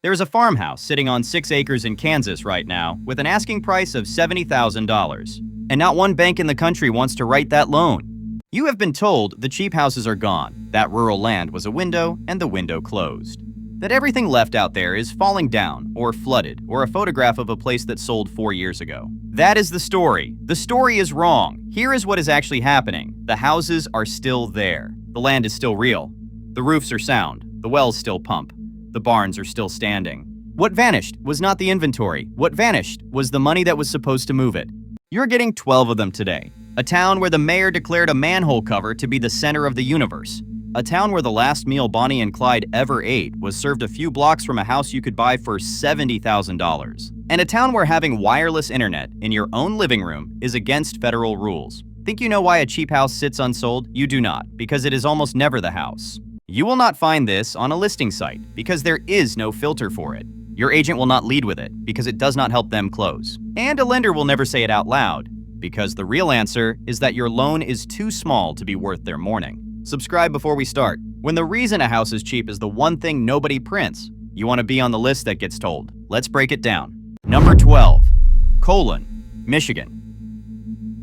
There's a farmhouse sitting on 6 acres in Kansas right now with an asking price of $70,000. And not one bank in the country wants to write that loan. You have been told the cheap houses are gone, that rural land was a window and the window closed. That everything left out there is falling down or flooded or a photograph of a place that sold 4 years ago. That is the story. The story is wrong. Here is what is actually happening. The houses are still there. The land is still real. The roofs are sound. The wells still pump. The barns are still standing. What vanished was not the inventory. What vanished was the money that was supposed to move it. You're getting 12 of them today. A town where the mayor declared a manhole cover to be the center of the universe. A town where the last meal Bonnie and Clyde ever ate was served a few blocks from a house you could buy for $70,000. And a town where having wireless internet in your own living room is against federal rules. Think you know why a cheap house sits unsold? You do not, because it is almost never the house. You will not find this on a listing site because there is no filter for it. Your agent will not lead with it because it does not help them close. And a lender will never say it out loud because the real answer is that your loan is too small to be worth their mourning. Subscribe before we start. When the reason a house is cheap is the one thing nobody prints, you want to be on the list that gets told. Let's break it down. Number 12, Michigan.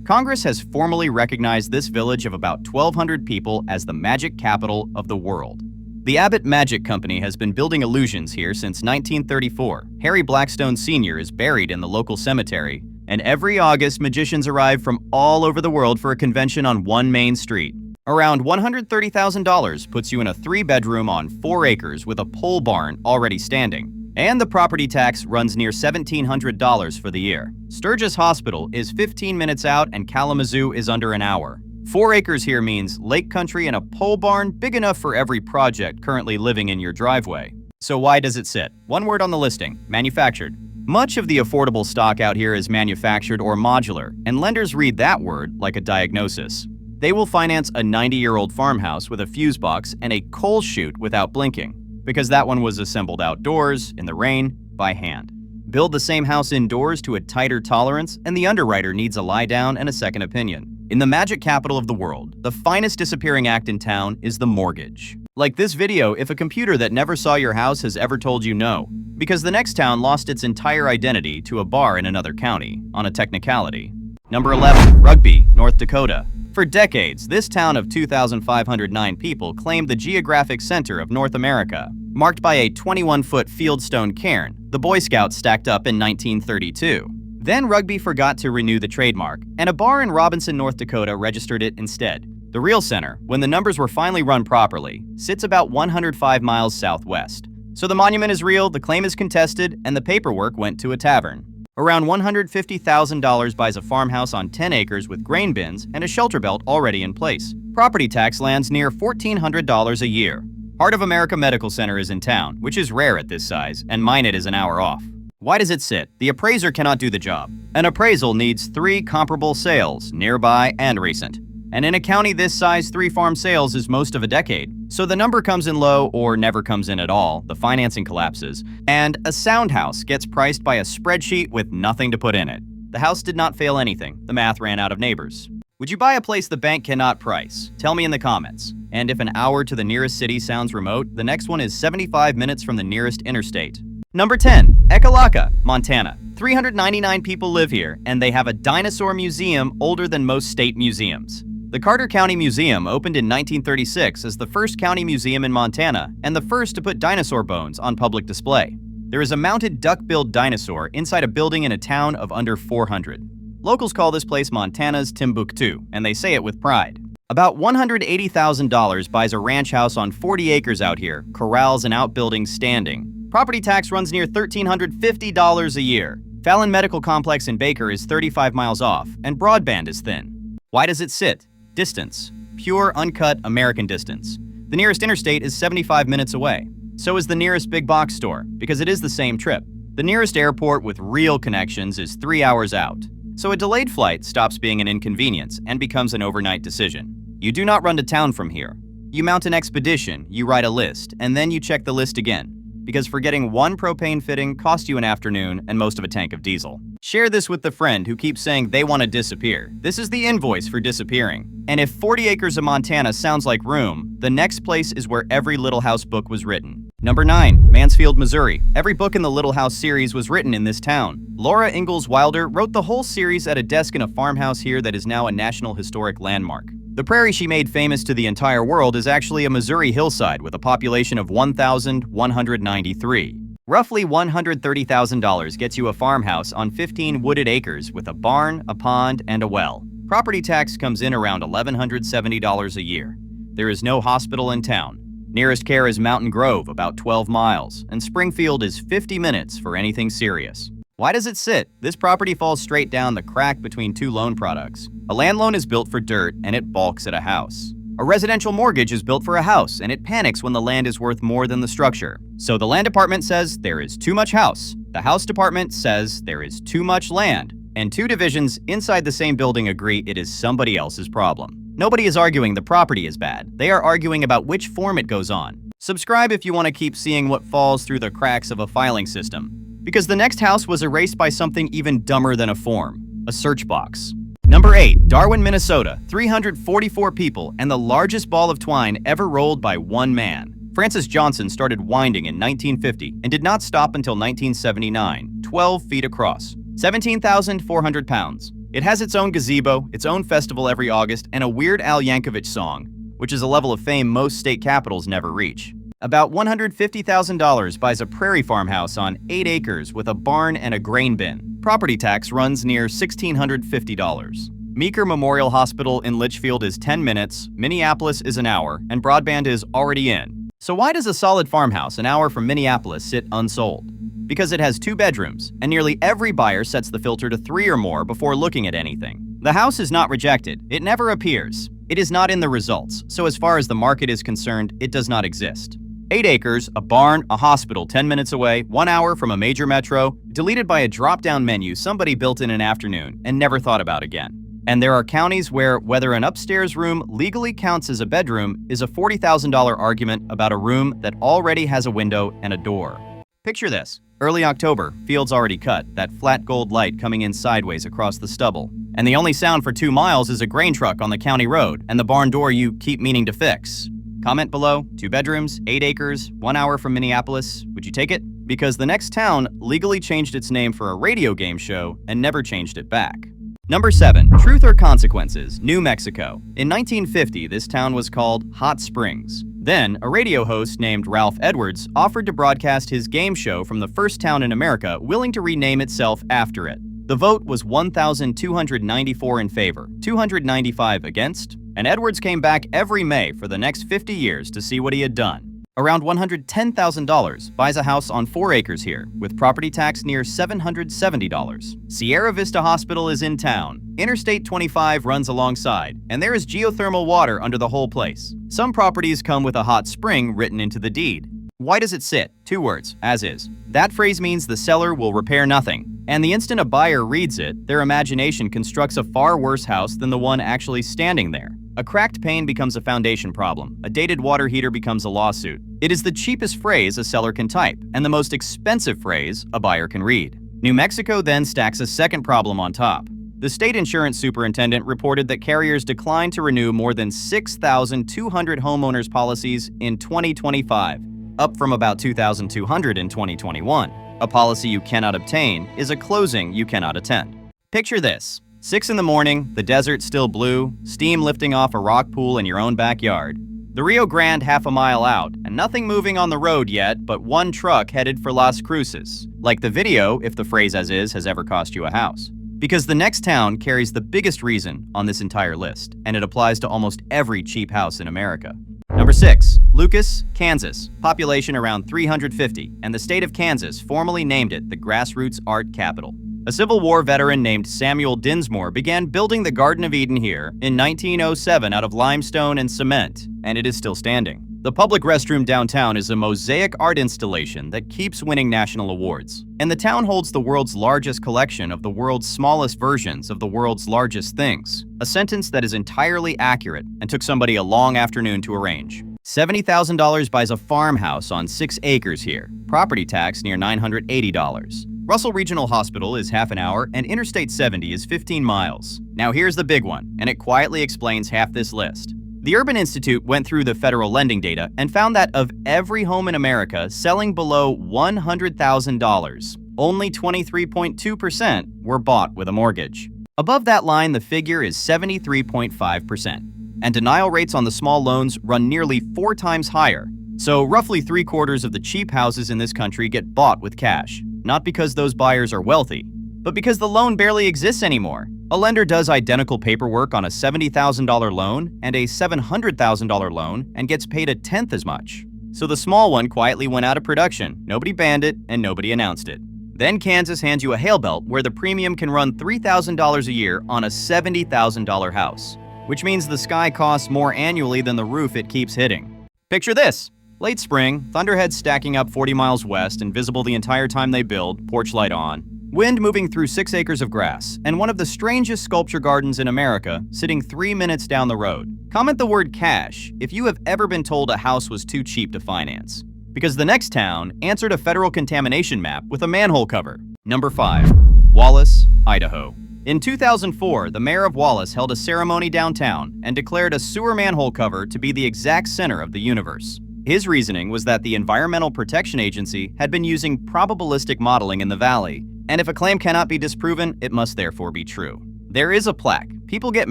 Congress has formally recognized this village of about 1,200 people as the magic capital of the world. The Abbott Magic Company has been building illusions here since 1934. Harry Blackstone Sr. is buried in the local cemetery, and every August magicians arrive from all over the world for a convention on one main street. Around $130,000 puts you in a 3-bedroom on 4 acres with a pole barn already standing. And the property tax runs near $1,700 for the year. Sturgis Hospital is 15 minutes out and Kalamazoo is under an hour. 4 acres here means lake country and a pole barn big enough for every project currently living in your driveway. So why does it sit? One word on the listing: manufactured. Much of the affordable stock out here is manufactured or modular, and lenders read that word like a diagnosis. They will finance a 90-year-old farmhouse with a fuse box and a coal chute without blinking, because that one was assembled outdoors, in the rain, by hand. Build the same house indoors to a tighter tolerance, and the underwriter needs a lie down and a second opinion. In the magic capital of the world, the finest disappearing act in town is the mortgage. Like this video if a computer that never saw your house has ever told you no, because the next town lost its entire identity to a bar in another county, on a technicality. Number 11, Rugby, North Dakota. For decades, this town of 2,509 people claimed the geographic center of North America, marked by a 21-foot fieldstone cairn the Boy Scouts stacked up in 1932. Then Rugby forgot to renew the trademark, and a bar in Robinson, North Dakota registered it instead. The real center, when the numbers were finally run properly, sits about 105 miles southwest. So the monument is real, the claim is contested, and the paperwork went to a tavern. Around $150,000 buys a farmhouse on 10 acres with grain bins and a shelter belt already in place. Property tax lands near $1,400 a year. Heart of America Medical Center is in town, which is rare at this size, and mine it is an hour off. Why does it sit? The appraiser cannot do the job. An appraisal needs 3 comparable sales, nearby and recent. And in a county this size, 3 farm sales is most of a decade. So the number comes in low or never comes in at all, the financing collapses, and a sound house gets priced by a spreadsheet with nothing to put in it. The house did not fail anything. The math ran out of neighbors. Would you buy a place the bank cannot price? Tell me in the comments. And if an hour to the nearest city sounds remote, the next one is 75 minutes from the nearest interstate. Number 10, Ekalaka, Montana. 399 people live here, and they have a dinosaur museum older than most state museums. The Carter County Museum opened in 1936 as the first county museum in Montana and the first to put dinosaur bones on public display. There is a mounted duck-billed dinosaur inside a building in a town of under 400. Locals call this place Montana's Timbuktu, and they say it with pride. About $180,000 buys a ranch house on 40 acres out here, corrals and outbuildings standing. Property tax runs near $1,350 a year. Fallon Medical Complex in Baker is 35 miles off, and broadband is thin. Why does it sit? Distance. Pure, uncut American distance. The nearest interstate is 75 minutes away. So is the nearest big box store, because it is the same trip. The nearest airport with real connections is 3 hours out. So a delayed flight stops being an inconvenience and becomes an overnight decision. You do not run to town from here. You mount an expedition, you write a list, and then you check the list again, because forgetting one propane fitting costs you an afternoon and most of a tank of diesel. Share this with the friend who keeps saying they want to disappear. This is the invoice for disappearing. And if 40 acres of Montana sounds like room, the next place is where every Little House book was written. Number 9. Mansfield, Missouri. Every book in the Little House series was written in this town. Laura Ingalls Wilder wrote the whole series at a desk in a farmhouse here that is now a National Historic Landmark. The prairie she made famous to the entire world is actually a Missouri hillside with a population of 1,193. Roughly $130,000 gets you a farmhouse on 15 wooded acres with a barn, a pond, and a well. Property tax comes in around $1,170 a year. There is no hospital in town. Nearest care is Mountain Grove, about 12 miles, and Springfield is 50 minutes for anything serious. Why does it sit? This property falls straight down the crack between two loan products. A land loan is built for dirt, and it balks at a house. A residential mortgage is built for a house, and it panics when the land is worth more than the structure. So the land department says there is too much house. The house department says there is too much land. And two divisions inside the same building agree it is somebody else's problem. Nobody is arguing the property is bad. They are arguing about which form it goes on. Subscribe if you want to keep seeing what falls through the cracks of a filing system. Because the next house was erased by something even dumber than a form, a search box. Number 8. Darwin, Minnesota. 344 people and the largest ball of twine ever rolled by one man. Francis Johnson started winding in 1950 and did not stop until 1979, 12 feet across. 17,400 pounds. It has its own gazebo, its own festival every August, and a Weird Al Yankovic song, which is a level of fame most state capitals never reach. About $150,000 buys a prairie farmhouse on 8 acres with a barn and a grain bin. Property tax runs near $1,650. Meeker Memorial Hospital in Litchfield is 10 minutes, Minneapolis is an hour, and broadband is already in. So why does a solid farmhouse an hour from Minneapolis sit unsold? Because it has 2 bedrooms, and nearly every buyer sets the filter to 3 or more before looking at anything. The house is not rejected. It never appears. It is not in the results, so as far as the market is concerned, it does not exist. 8 acres, a barn, a hospital 10 minutes away, 1 hour from a major metro, deleted by a drop-down menu somebody built in an afternoon and never thought about again. And there are counties where whether an upstairs room legally counts as a bedroom is a $40,000 argument about a room that already has a window and a door. Picture this. Early October, fields already cut, that flat gold light coming in sideways across the stubble. And the only sound for 2 miles is a grain truck on the county road and the barn door you keep meaning to fix. Comment below, 2 bedrooms, 8 acres, 1 hour from Minneapolis. Would you take it? Because the next town legally changed its name for a radio game show and never changed it back. Number 7. Truth or Consequences, New Mexico. In 1950, this town was called Hot Springs. Then, a radio host named Ralph Edwards offered to broadcast his game show from the first town in America willing to rename itself after it. The vote was 1,294 in favor, 295 against, and Edwards came back every May for the next 50 years to see what he had done. Around $110,000 buys a house on 4 acres here, with property tax near $770. Sierra Vista Hospital is in town. Interstate 25 runs alongside, and there is geothermal water under the whole place. Some properties come with a hot spring written into the deed. Why does it sit? 2 words, as is. That phrase means the seller will repair nothing. And the instant a buyer reads it, their imagination constructs a far worse house than the one actually standing there. A cracked pane becomes a foundation problem. A dated water heater becomes a lawsuit. It is the cheapest phrase a seller can type, and the most expensive phrase a buyer can read. New Mexico then stacks a second problem on top. The state insurance superintendent reported that carriers declined to renew more than 6,200 homeowners policies in 2025, up from about 2,200 in 2021. A policy you cannot obtain is a closing you cannot attend. Picture this. 6 in the morning, the desert still blue, steam lifting off a rock pool in your own backyard. The Rio Grande half a mile out, and nothing moving on the road yet but 1 truck headed for Las Cruces. Like the video, if the phrase as is has ever cost you a house. Because the next town carries the biggest reason on this entire list, and it applies to almost every cheap house in America. Number 6. Lucas, Kansas. Population around 350, and the state of Kansas formally named it the Grassroots Art Capital. A Civil War veteran named Samuel Dinsmore began building the Garden of Eden here in 1907 out of limestone and cement, and it is still standing. The public restroom downtown is a mosaic art installation that keeps winning national awards. And the town holds the world's largest collection of the world's smallest versions of the world's largest things, a sentence that is entirely accurate and took somebody a long afternoon to arrange. $70,000 buys a farmhouse on 6 acres here, property tax near $980. Russell Regional Hospital is half an hour, and Interstate 70 is 15 miles. Now here's the big one, and it quietly explains half this list. The Urban Institute went through the federal lending data and found that of every home in America selling below $100,000, only 23.2% were bought with a mortgage. Above that line, the figure is 73.5%, and denial rates on the small loans run nearly 4 times higher. So roughly 3/4 of the cheap houses in this country get bought with cash, not because those buyers are wealthy, but because the loan barely exists anymore. A lender does identical paperwork on a $70,000 loan and a $700,000 loan and gets paid a tenth as much. So the small one quietly went out of production, nobody banned it, and nobody announced it. Then Kansas hands you a hail belt where the premium can run $3,000 a year on a $70,000 house, which means the sky costs more annually than the roof it keeps hitting. Picture this. Late spring, thunderheads stacking up 40 miles west and visible the entire time they build, porch light on. Wind moving through 6 acres of grass, and one of the strangest sculpture gardens in America sitting 3 minutes down the road. Comment the word cash if you have ever been told a house was too cheap to finance, because the next town answered a federal contamination map with a manhole cover. Number 5. Wallace, Idaho. In 2004, the mayor of Wallace held a ceremony downtown and declared a sewer manhole cover to be the exact center of the universe. His reasoning was that the Environmental Protection Agency had been using probabilistic modeling in the valley, and if a claim cannot be disproven, it must therefore be true. There is a plaque, people get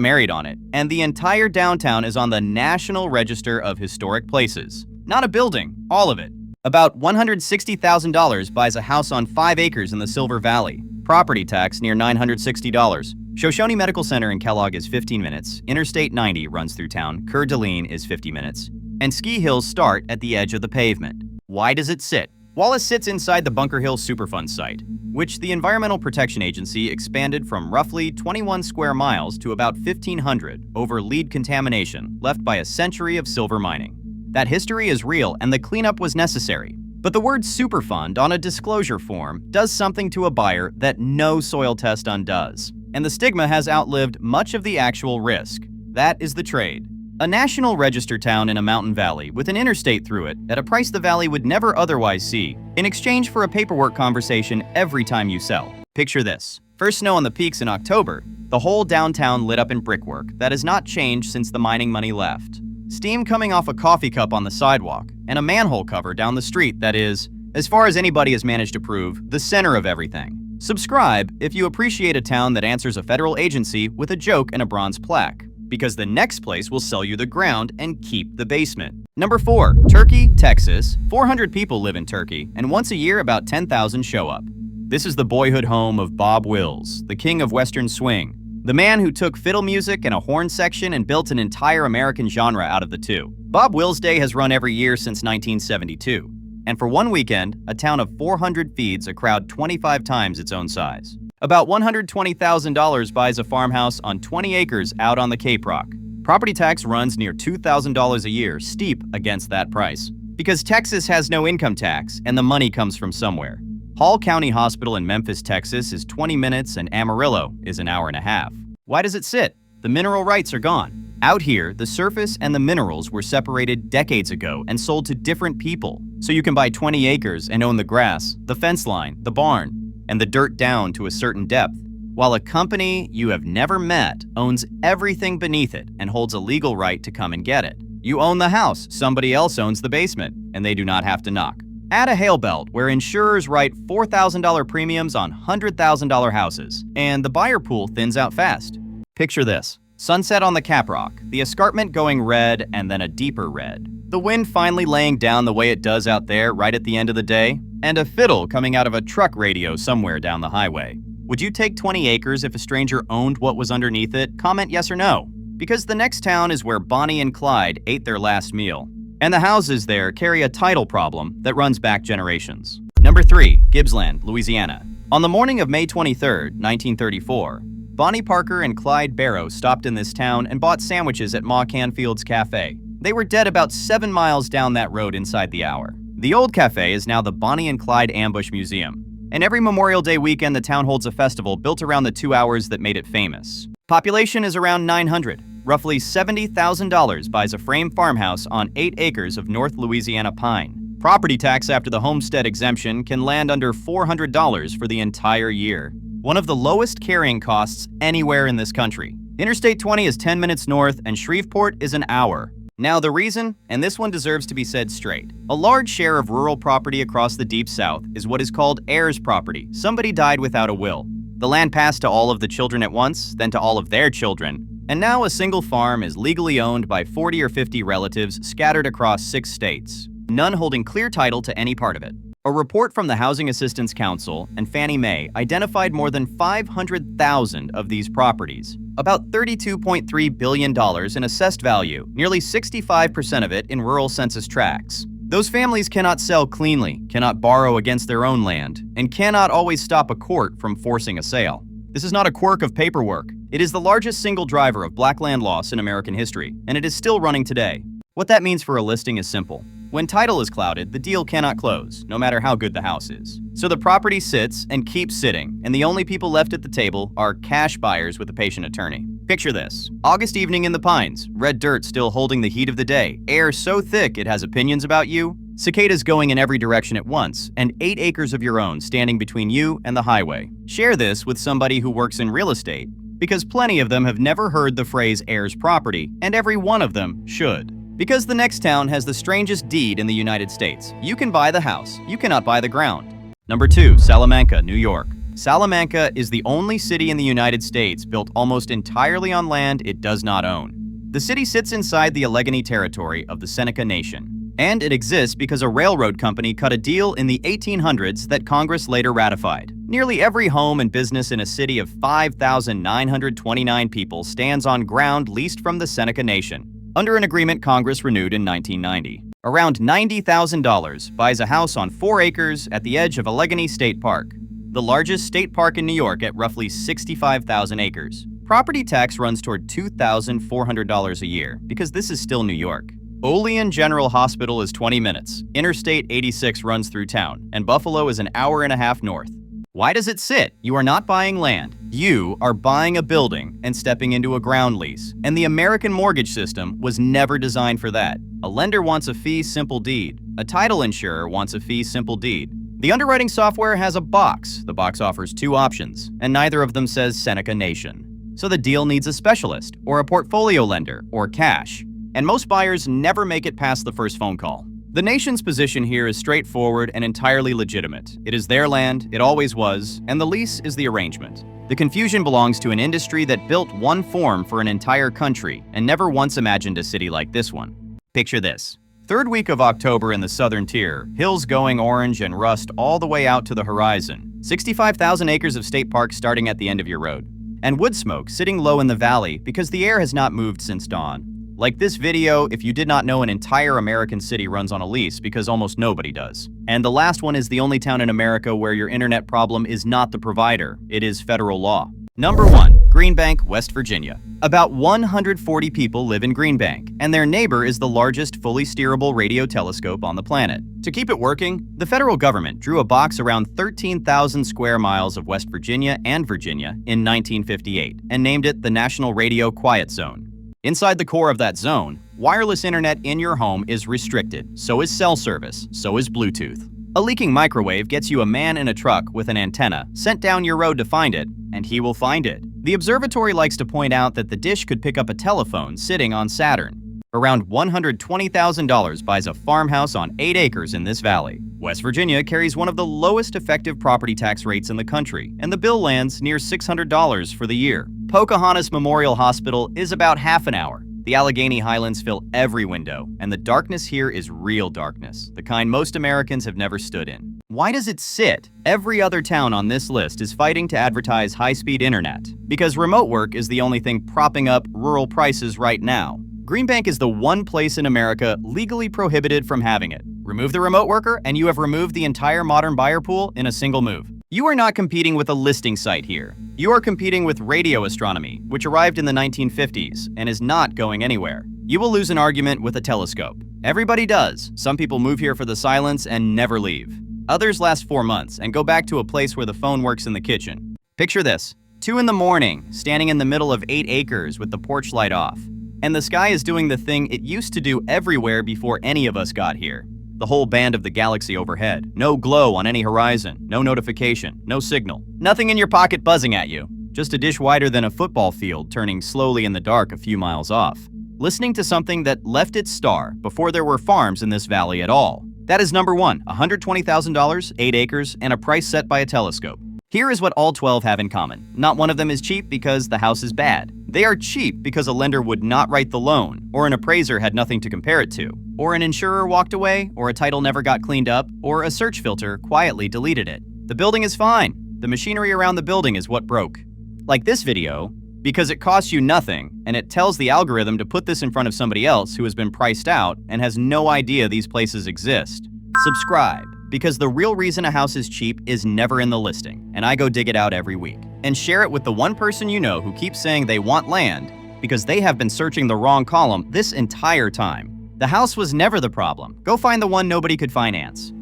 married on it, and the entire downtown is on the National Register of Historic Places. Not a building, all of it. About $160,000 buys a house on 5 acres in the Silver Valley. Property tax near $960. Shoshone Medical Center in Kellogg is 15 minutes. Interstate 90 runs through town. Coeur d'Alene is 50 minutes. And ski hills start at the edge of the pavement. Why does it sit? Wallace sits inside the Bunker Hill Superfund site, which the Environmental Protection Agency expanded from roughly 21 square miles to about 1,500 over lead contamination left by a century of silver mining. That history is real and the cleanup was necessary. But the word Superfund on a disclosure form does something to a buyer that no soil test undoes. And the stigma has outlived much of the actual risk. That is the trade. A national register town in a mountain valley with an interstate through it at a price the valley would never otherwise see, in exchange for a paperwork conversation every time you sell. Picture this. First snow on the peaks in October, the whole downtown lit up in brickwork that has not changed since the mining money left. Steam coming off a coffee cup on the sidewalk, and a manhole cover down the street that is, as far as anybody has managed to prove, the center of everything. Subscribe if you appreciate a town that answers a federal agency with a joke and a bronze plaque, because the next place will sell you the ground and keep the basement. Number 4. Turkey, Texas. 400 people live in Turkey, and once a year about 10,000 show up. This is the boyhood home of Bob Wills, the king of Western swing, the man who took fiddle music and a horn section and built an entire American genre out of the two. Bob Wills Day has run every year since 1972, and for one weekend, a town of 400 feeds a crowd 25 times its own size. About $120,000 buys a farmhouse on 20 acres out on the Cape Rock. Property tax runs near $2,000 a year, steep against that price. Because Texas has no income tax and the money comes from somewhere. Hall County Hospital in Memphis, Texas is 20 minutes and Amarillo is an hour and a half. Why does it sit? The mineral rights are gone. Out here, the surface and the minerals were separated decades ago and sold to different people. So you can buy 20 acres and own the grass, the fence line, the barn, and the dirt down to a certain depth, while a company you have never met owns everything beneath it and holds a legal right to come and get it. You own the house, somebody else owns the basement, and they do not have to knock. Add a hail belt where insurers write $4,000 premiums on $100,000 houses, and the buyer pool thins out fast. Picture this. Sunset on the Caprock, the escarpment going red and then a deeper red. The wind finally laying down the way it does out there right at the end of the day, and a fiddle coming out of a truck radio somewhere down the highway. Would you take 20 acres if a stranger owned what was underneath it? Comment yes or no. Because the next town is where Bonnie and Clyde ate their last meal. And the houses there carry a title problem that runs back generations. Number 3. Gibbsland, Louisiana. On the morning of May 23, 1934, Bonnie Parker and Clyde Barrow stopped in this town and bought sandwiches at Ma Canfield's Cafe. They were dead about 7 miles down that road inside the hour. The old cafe is now the Bonnie and Clyde Ambush Museum. And every Memorial Day weekend, the town holds a festival built around the 2 hours that made it famous. Population is around 900. Roughly $70,000 buys a frame farmhouse on 8 acres of North Louisiana pine. Property tax after the homestead exemption can land under $400 for the entire year. One of the lowest carrying costs anywhere in this country. Interstate 20 is 10 minutes north and Shreveport is an hour. Now the reason, and this one deserves to be said straight, a large share of rural property across the Deep South is what is called heirs property. Somebody died without a will. The land passed to all of the children at once, then to all of their children, and now a single farm is legally owned by 40 or 50 relatives scattered across 6 states, none holding clear title to any part of it. A report from the Housing Assistance Council and Fannie Mae identified more than 500,000 of these properties, about $32.3 billion in assessed value, nearly 65% of it in rural census tracts. Those families cannot sell cleanly, cannot borrow against their own land, and cannot always stop a court from forcing a sale. This is not a quirk of paperwork. It is the largest single driver of black land loss in American history, and it is still running today. What that means for a listing is simple. When title is clouded, the deal cannot close, no matter how good the house is. So the property sits and keeps sitting, and the only people left at the table are cash buyers with a patient attorney. Picture this. August evening in the Pines, red dirt still holding the heat of the day, air so thick it has opinions about you, cicadas going in every direction at once, and 8 acres of your own standing between you and the highway. Share this with somebody who works in real estate, because plenty of them have never heard the phrase heirs property, and every one of them should. Because the next town has the strangest deed in the United States. You can buy the house, you cannot buy the ground. Number 2, Salamanca, New York. Salamanca is the only city in the United States built almost entirely on land it does not own. The city sits inside the Allegheny territory of the Seneca Nation. And it exists because a railroad company cut a deal in the 1800s that Congress later ratified. Nearly every home and business in a city of 5,929 people stands on ground leased from the Seneca Nation, under an agreement Congress renewed in 1990. Around $90,000 buys a house on 4 acres at the edge of Allegheny State Park, the largest state park in New York at roughly 65,000 acres. Property tax runs toward $2,400 a year, because this is still New York. Olean General Hospital is 20 minutes, Interstate 86 runs through town, and Buffalo is an hour and a half north. Why does it sit? You are not buying land. You are buying a building and stepping into a ground lease. And the American mortgage system was never designed for that. A lender wants a fee simple deed. A title insurer wants a fee simple deed. The underwriting software has a box. The box offers 2 options, and neither of them says Seneca Nation. So the deal needs a specialist, or a portfolio lender, or cash. And most buyers never make it past the first phone call. The nation's position here is straightforward and entirely legitimate. It is their land, it always was, and the lease is the arrangement. The confusion belongs to an industry that built one form for an entire country and never once imagined a city like this one. Picture this. 3rd week of October in the southern tier, hills going orange and rust all the way out to the horizon, 65,000 acres of state park starting at the end of your road, and wood smoke sitting low in the valley because the air has not moved since dawn. Like this video, if you did not know an entire American city runs on a lease, because almost nobody does. And the last one is the only town in America where your internet problem is not the provider, it is federal law. Number 1, Greenbank, West Virginia. About 140 people live in Greenbank, and their neighbor is the largest fully steerable radio telescope on the planet. To keep it working, the federal government drew a box around 13,000 square miles of West Virginia and Virginia in 1958 and named it the National Radio Quiet Zone. Inside the core of that zone, wireless internet in your home is restricted, so is cell service, so is Bluetooth. A leaking microwave gets you a man in a truck with an antenna sent down your road to find it, and he will find it. The observatory likes to point out that the dish could pick up a telephone sitting on Saturn. Around $120,000 buys a farmhouse on 8 acres in this valley. West Virginia carries one of the lowest effective property tax rates in the country, and the bill lands near $600 for the year. Pocahontas Memorial Hospital is about half an hour. The Allegheny Highlands fill every window, and the darkness here is real darkness, the kind most Americans have never stood in. Why does it sit? Every other town on this list is fighting to advertise high-speed internet, because remote work is the only thing propping up rural prices right now. Greenbank is the one place in America legally prohibited from having it. Remove the remote worker, and you have removed the entire modern buyer pool in a single move. You are not competing with a listing site here. You are competing with radio astronomy, which arrived in the 1950s and is not going anywhere. You will lose an argument with a telescope. Everybody does. Some people move here for the silence and never leave. Others last 4 months and go back to a place where the phone works in the kitchen. Picture this. 2 in the morning, standing in the middle of 8 acres with the porch light off. And the sky is doing the thing it used to do everywhere before any of us got here. The whole band of the galaxy overhead. No glow on any horizon, no notification, no signal. Nothing in your pocket buzzing at you. just a dish wider than a football field turning slowly in the dark a few miles off. Listening to something that left its star before there were farms in this valley at all. That is number 1, $120,000, 8 acres, and a price set by a telescope. Here is what all 12 have in common. Not one of them is cheap because the house is bad. They are cheap because a lender would not write the loan, or an appraiser had nothing to compare it to, or an insurer walked away, or a title never got cleaned up, or a search filter quietly deleted it. The building is fine. The machinery around the building is what broke. Like this video, because it costs you nothing, and it tells the algorithm to put this in front of somebody else who has been priced out and has no idea these places exist. Subscribe, because the real reason a house is cheap is never in the listing, and I go dig it out every week. And share it with the one person you know who keeps saying they want land because they have been searching the wrong column this entire time. The house was never the problem. Go find the one nobody could finance.